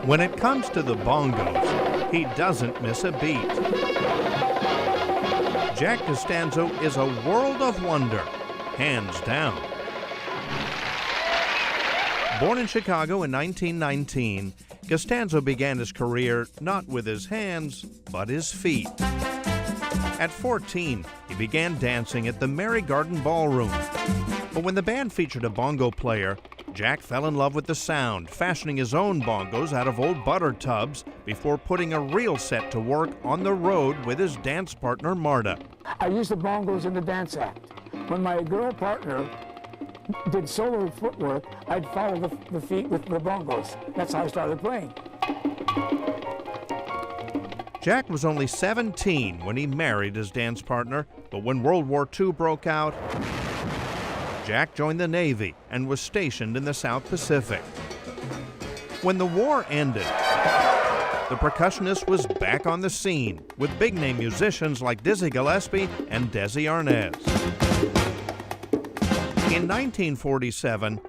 When it comes to the bongos, he doesn't miss a beat. Jack Costanzo is a world of wonder, hands down. Born in Chicago in 1919, Costanzo began his career not with his hands, but his feet. At 14, he began dancing at the Merry Garden Ballroom. But when the band featured a bongo player, Jack fell in love with the sound, fashioning his own bongos out of old butter tubs before putting a real set to work on the road with his dance partner, Marta. I used the bongos in the dance act. When my girl partner did solo footwork, I'd follow the feet with the bongos. That's how I started playing. Jack was only 17 when he married his dance partner, but when World War II broke out, Jack joined the Navy and was stationed in the South Pacific. When the war ended, the percussionist was back on the scene with big-name musicians like Dizzy Gillespie and Desi Arnaz. In 1947,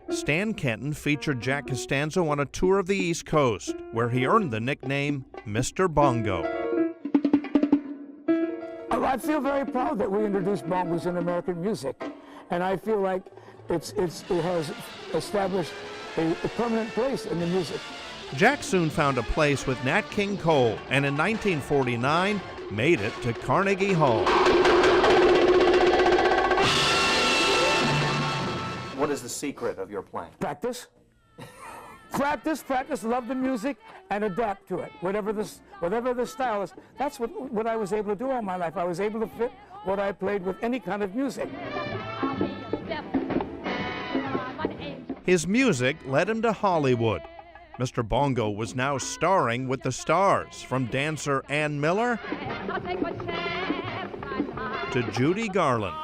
Stan Kenton featured Jack Costanzo on a tour of the East Coast, where he earned the nickname Mr. Bongo. I feel very proud that we introduced bongos in American music, and I feel like it has established a permanent place in the music. Jack soon found a place with Nat King Cole, and in 1949 made it to Carnegie Hall. What is the secret of your playing? Practice. Practice, love the music, and adapt to it. Whatever the style is, that's what I was able to do all my life. I was able to fit what I played with any kind of music. His music led him to Hollywood. Mr. Bongo was now starring with the stars, from dancer Ann Miller to Judy Garland.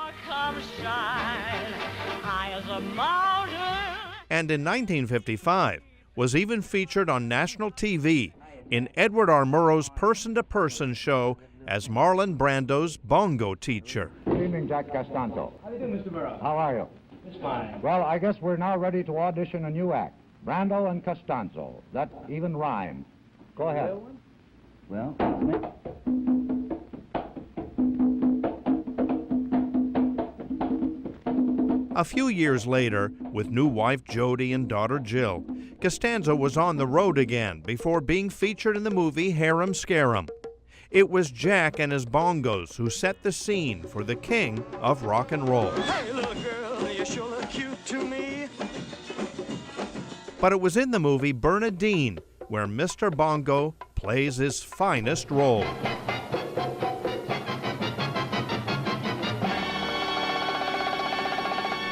And in 1955, was even featured on national TV in Edward R. Murrow's person-to-person show as Marlon Brando's bongo teacher. Good evening, Jack Costanzo. How do you do, Mr. Murrow? How are you? It's fine. Well, I guess we're now ready to audition a new act. Brando and Costanzo. That even rhymes. Go ahead. Well, A few years later, with new wife Jody and daughter Jill, Costanzo was on the road again before being featured in the movie Harem Scarum. It was Jack and his bongos who set the scene for the king of rock and roll. Hey, little girl, you sure look cute to me. But it was in the movie Bernadine where Mr. Bongo plays his finest role.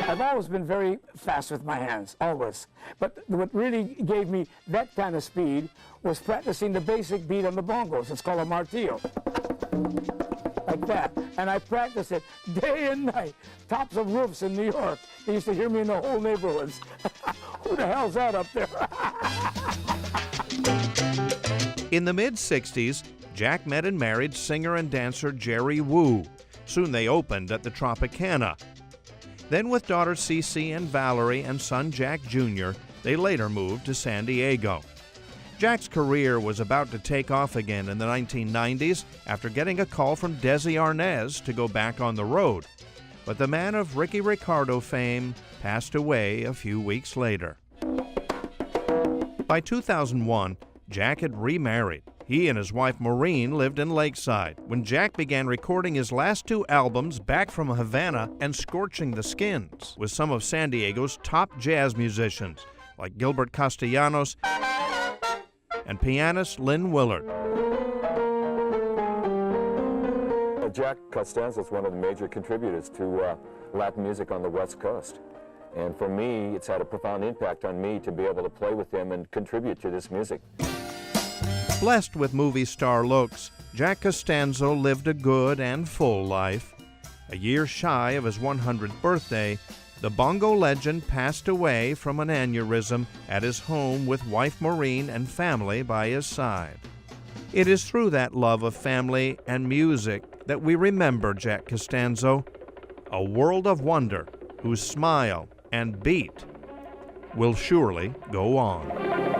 I've always been very fast with my hands, always. But what really gave me that kind of speed was practicing the basic beat on the bongos. It's called a martillo. Like that. And I practiced it day and night. Tops of roofs in New York. They used to hear me in the whole neighborhoods. Who the hell's that up there? In the mid-60s, Jack met and married singer and dancer Jerry Wu. Soon they opened at the Tropicana. Then with daughter Cece and Valerie and son Jack Jr., they later moved to San Diego. Jack's career was about to take off again in the 1990s after getting a call from Desi Arnaz to go back on the road. But the man of Ricky Ricardo fame passed away a few weeks later. By 2001, Jack had remarried. He and his wife Maureen lived in Lakeside when Jack began recording his last two albums, Back from Havana and Scorching the Skins, with some of San Diego's top jazz musicians like Gilbert Castellanos and pianist Lynn Willard. Jack Costanzo is one of the major contributors to Latin music on the West Coast. And for me, it's had a profound impact on me to be able to play with him and contribute to this music. Blessed with movie star looks, Jack Costanzo lived a good and full life. A year shy of his 100th birthday, the bongo legend passed away from an aneurysm at his home with wife Maureen and family by his side. It is through that love of family and music that we remember Jack Costanzo, a world of wonder whose smile and beat will surely go on.